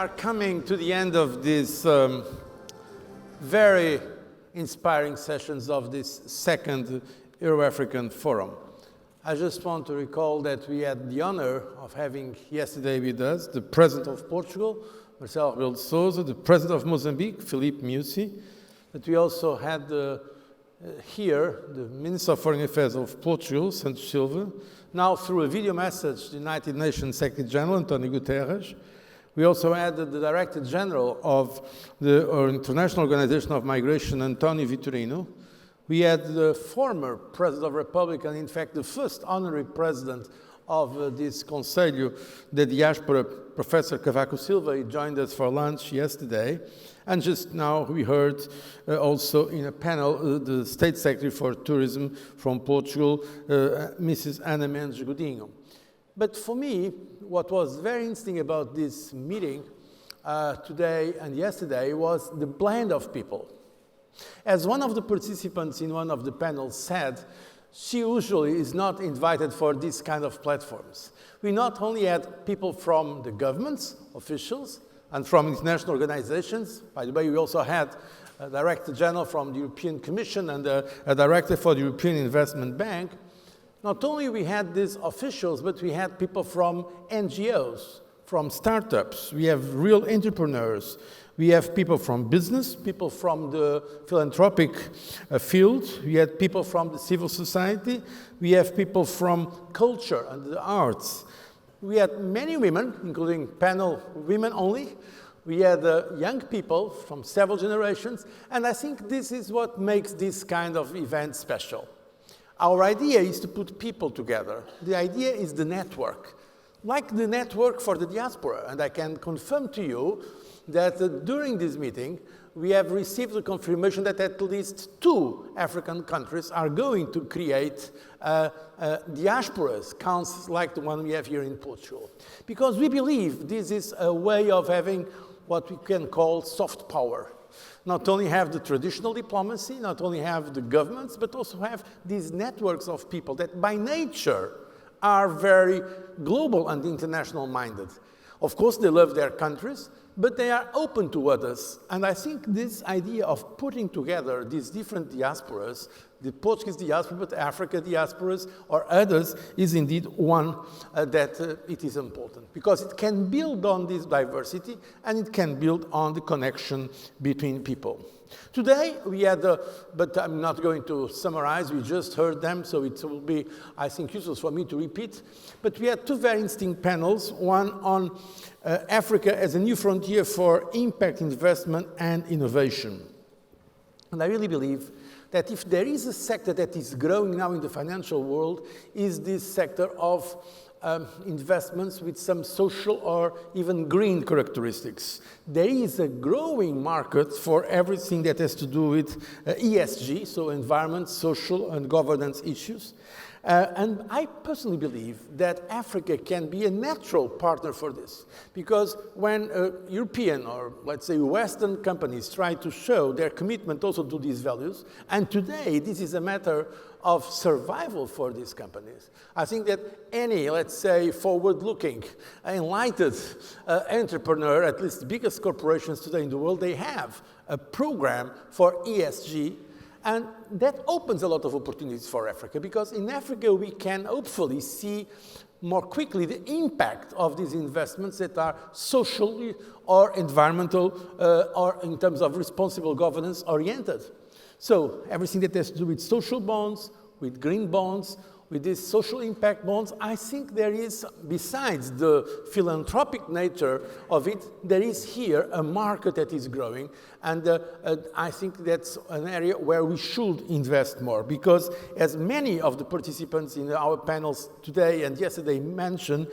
are coming to the end of this very inspiring sessions of this second EurAfrican Forum. I just want to recall that we had the honor of having yesterday with us the President of Portugal, Marcelo Rebelo de Sousa, the President of Mozambique, Filipe Nyusi, that we also had here the Minister of Foreign Affairs of Portugal, Santos Silva, now through a video message, the United Nations Secretary General, Antonio Guterres. We also had the Director General of the International Organization of Migration, Antonio Vitorino. We had the former President of the Republic, and in fact the first honorary President of this Conselho de Diaspora, Professor Cavaco Silva. He joined us for lunch yesterday. And just now we heard also in a panel the State Secretary for Tourism from Portugal, Mrs. Ana Mendes Godinho. But for me, what was very interesting about this meeting today and yesterday was the blend of people. As one of the participants in one of the panels said, she usually is not invited for these kind of platforms. We not only had people from the governments, officials, and from international organizations. By the way, we also had a Director General from the European Commission and a Director for the European Investment Bank. Not only we had these officials, but we had people from NGOs, from startups. We have real entrepreneurs. We have people from business, people from the philanthropic field. We had people from the civil society. We have people from culture and the arts. We had many women, including panel women only. We had young people from several generations. And I think this is what makes this kind of event special. Our idea is to put people together. The idea is the network, like the network for the diaspora. And I can confirm to you that during this meeting, we have received the confirmation that at least 2 African countries are going to create diasporas, councils like the one we have here in Portugal. Because we believe this is a way of having what we can call soft power. Not only have the traditional diplomacy, not only have the governments, but also have these networks of people that by nature are very global and international minded. Of course, they love their countries, but they are open to others. And I think this idea of putting together these different diasporas, the Portuguese diaspora, but Africa diasporas, or others, is indeed one that it is important. Because it can build on this diversity, and it can build on the connection between people. Today, we had, but I'm not going to summarize, we just heard them, so it will be, I think, useless for me to repeat. But we had 2 very interesting panels, one on Africa as a new frontier for impact investment and innovation. And I really believe that if there is a sector that is growing now in the financial world, is this sector of investments with some social or even green characteristics. There is a growing market for everything that has to do with ESG, so environment, social, and governance issues. And I personally believe that Africa can be a natural partner for this. Because when European or, let's say, Western companies try to show their commitment also to these values, and today this is a matter of survival for these companies. I think that any, let's say, forward-looking, enlightened entrepreneur, at least the biggest corporations today in the world, they have a program for ESG. And that opens a lot of opportunities for Africa, because in Africa we can hopefully see more quickly the impact of these investments that are socially or environmental or in terms of responsible governance oriented. So everything that has to do with social bonds, with green bonds, with these social impact bonds, I think there is, besides the philanthropic nature of it, there is here a market that is growing. And I think that's an area where we should invest more, because as many of the participants in our panels today and yesterday mentioned,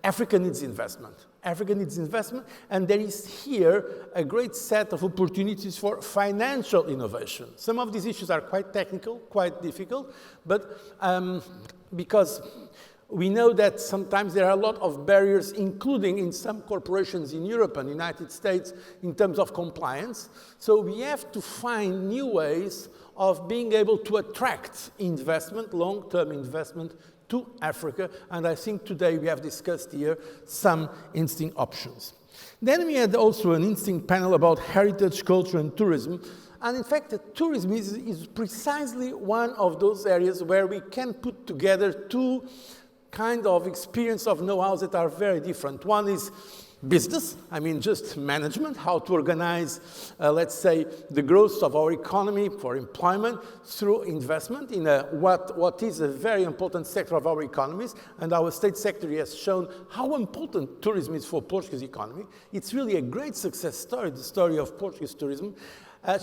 Africa needs investment. Africa needs investment, and there is here a great set of opportunities for financial innovation. Some of these issues are quite technical, quite difficult, but because we know that sometimes there are a lot of barriers, including in some corporations in Europe and the United States, in terms of compliance. So we have to find new ways of being able to attract investment, long-term investment, to Africa, and I think today we have discussed here some interesting options. Then we had also an interesting panel about heritage, culture, and tourism. And in fact, tourism is precisely one of those areas where we can put together two kind of experience of know-hows that are very different. One is business, I mean just management, how to organize, let's say, the growth of our economy for employment through investment in what is a very important sector of our economies. And our state secretary has shown how important tourism is for Portuguese economy. It's really a great success story, the story of Portuguese tourism.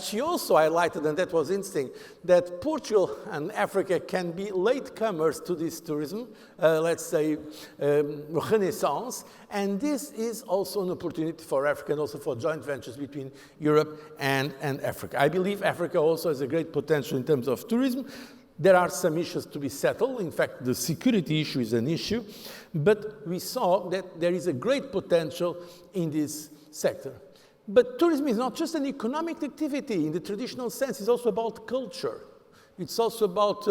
She also highlighted, and that was interesting, that Portugal and Africa can be latecomers to this tourism, let's say, renaissance. And this is also an opportunity for Africa and also for joint ventures between Europe and Africa. I believe Africa also has a great potential in terms of tourism. There are some issues to be settled. In fact, the security issue is an issue. But we saw that there is a great potential in this sector. But tourism is not just an economic activity in the traditional sense. It's also about culture. It's also about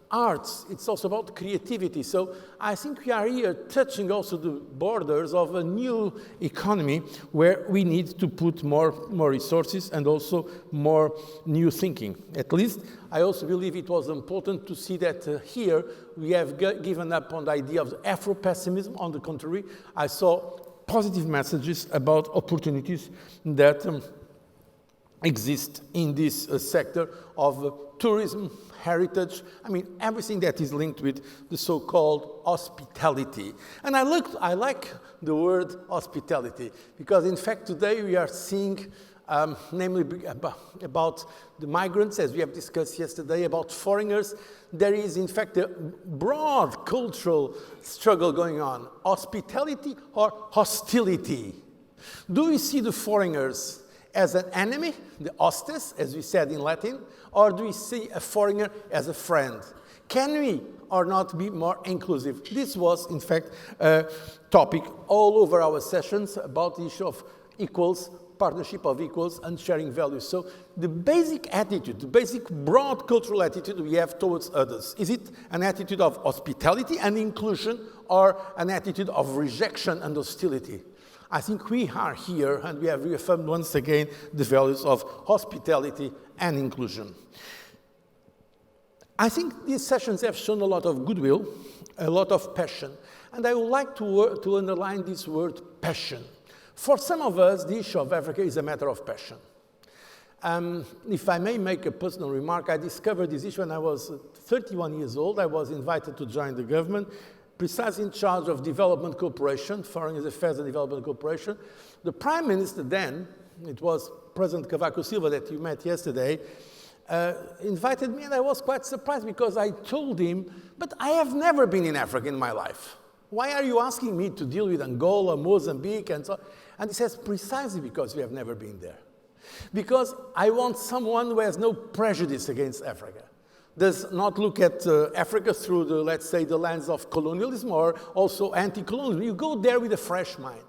arts. It's also about creativity. So I think we are here touching also the borders of a new economy where we need to put more resources and also more new thinking. At least I also believe it was important to see that here we have given up on the idea of Afro-pessimism. On the contrary, I saw positive messages about opportunities that exist in this sector of tourism, heritage, I mean, everything that is linked with the so-called hospitality. And I like the word hospitality, because in fact today we are seeing namely about the migrants, as we have discussed yesterday, about foreigners. There is, in fact, a broad cultural struggle going on. Hospitality or hostility? Do we see the foreigners as an enemy, the hostes, as we said in Latin, or do we see a foreigner as a friend? Can we or not be more inclusive? This was, in fact, a topic all over our sessions about the issue of equals, partnership of equals and sharing values. So the basic attitude, the basic broad cultural attitude we have towards others, is it an attitude of hospitality and inclusion or an attitude of rejection and hostility? I think we are here and we have reaffirmed once again the values of hospitality and inclusion. I think these sessions have shown a lot of goodwill, a lot of passion, and I would like to underline this word passion. For some of us, the issue of Africa is a matter of passion. If I may make a personal remark, I discovered this issue when I was 31 years old. I was invited to join the government, precisely in charge of development cooperation, foreign affairs and development cooperation. The prime minister then, it was President Cavaco Silva that you met yesterday, invited me, and I was quite surprised because I told him, but I have never been in Africa in my life. Why are you asking me to deal with Angola, Mozambique, and so on? And he says, precisely because we have never been there. Because I want someone who has no prejudice against Africa, does not look at Africa through the, let's say, the lens of colonialism or also anti-colonialism. You go there with a fresh mind.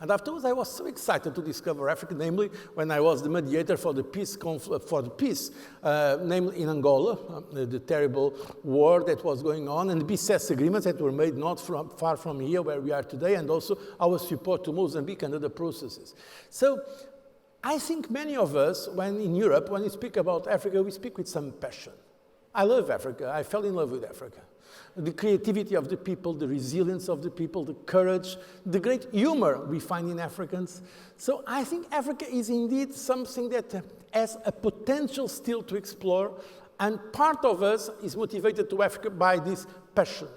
And afterwards, I was so excited to discover Africa, namely when I was the mediator for the peace, namely in Angola, the terrible war that was going on, and the peace agreements that were made not far from here where we are today, and also our support to Mozambique and other processes. So I think many of us, when in Europe, when we speak about Africa, we speak with some passion. I love Africa. I fell in love with Africa. The creativity of the people, the resilience of the people, the courage, the great humor we find in Africans. So I think Africa is indeed something that has a potential still to explore, and part of us is motivated to Africa by this passion.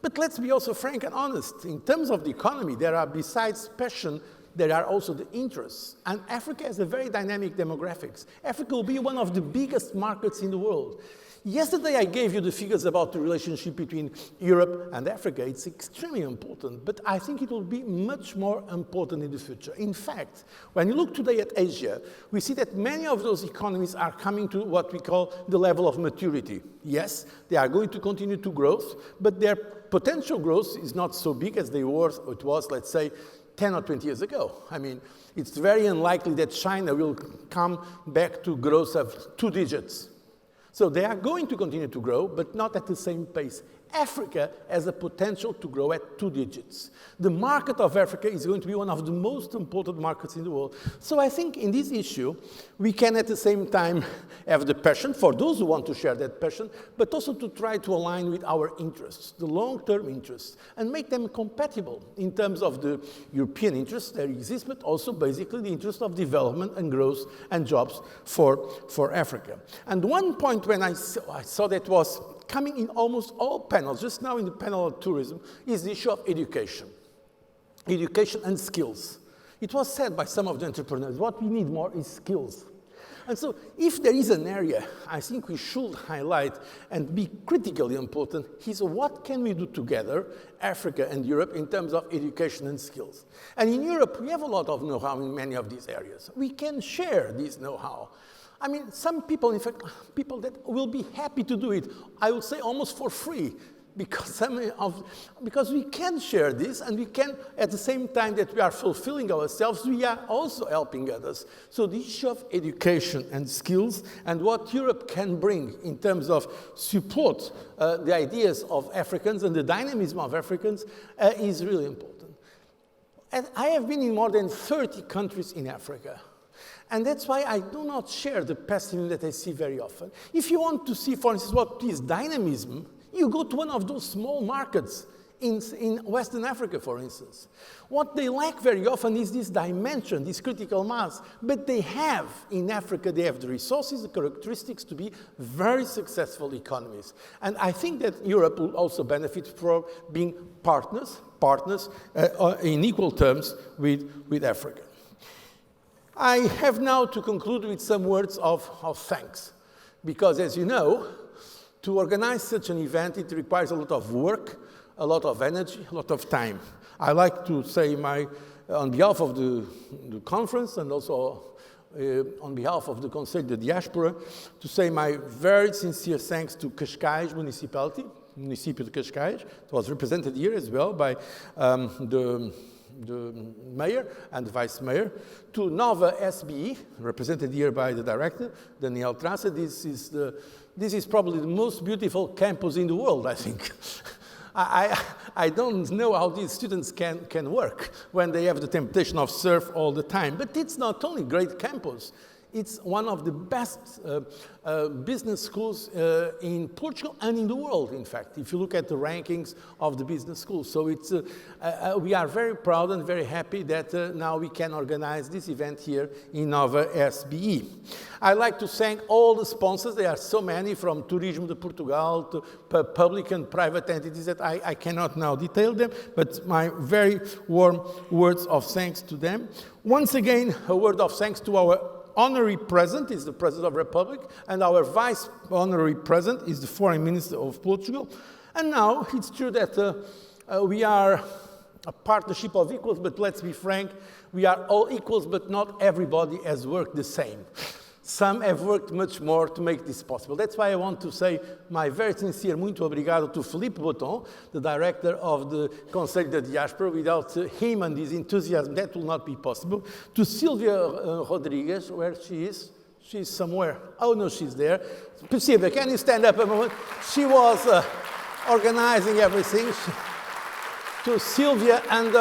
But let's be also frank and honest. In terms of the economy, there are, besides passion, there are also the interests. And Africa has a very dynamic demographics. Africa will be one of the biggest markets in the world. Yesterday, I gave you the figures about the relationship between Europe and Africa. It's extremely important, but I think it will be much more important in the future. In fact, when you look today at Asia, we see that many of those economies are coming to what we call the level of maturity. Yes, they are going to continue to grow, but their potential growth is not so big as it was, let's say, 10 or 20 years ago. I mean, it's very unlikely that China will come back to growth of 2 digits. So they are going to continue to grow, but not at the same pace. Africa has a potential to grow at 2 digits. The market of Africa is going to be one of the most important markets in the world. So I think in this issue, we can at the same time have the passion for those who want to share that passion, but also to try to align with our interests, the long-term interests, and make them compatible in terms of the European interests that exist, but also basically the interest of development and growth and jobs for Africa. And one point when I saw that was coming in almost all panels, just now in the panel of tourism, is the issue of education. Education and skills. It was said by some of the entrepreneurs, what we need more is skills. And so if there is an area I think we should highlight and be critically important is what can we do together, Africa and Europe, in terms of education and skills. And in Europe, we have a lot of know-how in many of these areas. We can share this know-how. I mean, some people, in fact, people that will be happy to do it, I would say almost for free, because we can share this, and we can, at the same time that we are fulfilling ourselves, we are also helping others. So the issue of education and skills and what Europe can bring in terms of support the ideas of Africans and the dynamism of Africans is really important. And I have been in more than 30 countries in Africa. And that's why I do not share the pessimism that I see very often. If you want to see, for instance, what is dynamism, you go to one of those small markets in Western Africa, for instance. What they lack very often is this dimension, this critical mass. But they have, in Africa, they have the resources, the characteristics to be very successful economies. And I think that Europe will also benefit from being partners in equal terms with Africa. I have now to conclude with some words of thanks, because as you know, to organize such an event, it requires a lot of work, a lot of energy, a lot of time. I like to say on behalf of the conference and also on behalf of the Conseil de Diaspora, to say my very sincere thanks to Cascais municipality, Município de Cascais. It was represented here as well by the mayor and the vice mayor, to Nova SBE, represented here by the director, Daniel Traça. This is probably the most beautiful campus in the world, I think. I don't know how these students can work when they have the temptation of surf all the time. But it's not only a great campus, it's one of the best business schools in Portugal and in the world, in fact, if you look at the rankings of the business schools. So we are very proud and very happy that now we can organize this event here in Nova SBE. I'd like to thank all the sponsors. There are so many, from Turismo de Portugal to public and private entities that I cannot now detail them, but my very warm words of thanks to them. Once again, a word of thanks to our honorary president is the President of the Republic, and our vice honorary president is the Foreign Minister of Portugal. And now it's true that we are a partnership of equals, but let's be frank, we are all equals, but not everybody has worked the same. Some have worked much more to make this possible. That's why I want to say my very sincere muito obrigado to Philippe Botton, the director of the Conseil de Diaspora. Without him and his enthusiasm, that will not be possible. To Silvia Rodrigues, where she is. She's somewhere. Oh, no, she's there. Silvia, can you stand up a moment? She was organizing everything. To Silvia and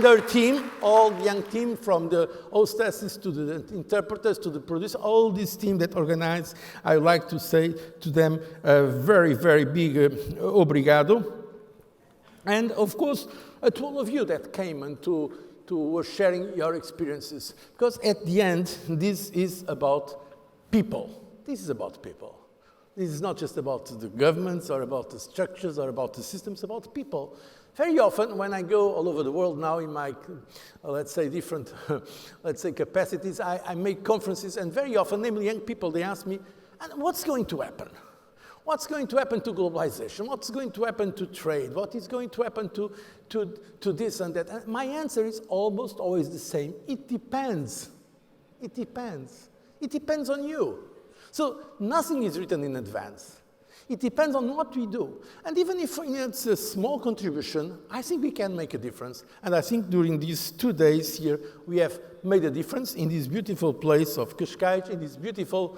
her team, all the young team, from the hostesses to the interpreters to the producer, all this team that organized, I would like to say to them a very, very big obrigado. And of course, to all of you that came and to were sharing your experiences, because at the end, this is about people. This is about people. This is not just about the governments or about the structures or about the systems, about people. Very often, when I go all over the world now in my, let's say, different, let's say, capacities, I make conferences, and very often, namely young people, they ask me, and what's going to happen? What's going to happen to globalization? What's going to happen to trade? What is going to happen to this and that? And my answer is almost always the same. It depends. It depends. It depends on you. So nothing is written in advance. It depends on what we do. And even if it's a small contribution, I think we can make a difference. And I think during these 2 days here, we have made a difference in this beautiful place of Cascais, in this beautiful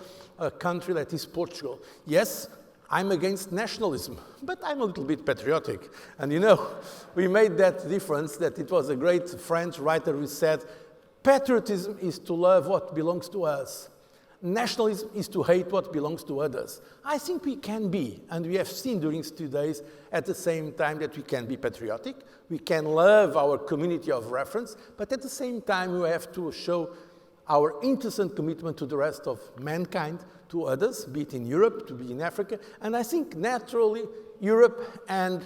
country that is Portugal. Yes, I'm against nationalism, but I'm a little bit patriotic. And you know, we made that difference that it was a great French writer who said, patriotism is to love what belongs to us. Nationalism is to hate what belongs to others. I think we can be, and we have seen during 2 days at the same time that we can be patriotic, we can love our community of reference, but at the same time we have to show our interest and commitment to the rest of mankind, to others, be it in Europe, to be in Africa, and I think naturally Europe and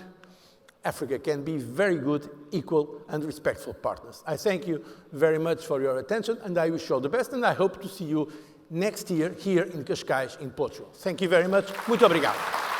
Africa can be very good, equal, and respectful partners. I thank you very much for your attention, and I wish you all the best, and I hope to see you next year here in Cascais, in Portugal. Thank you very much. Muito obrigado.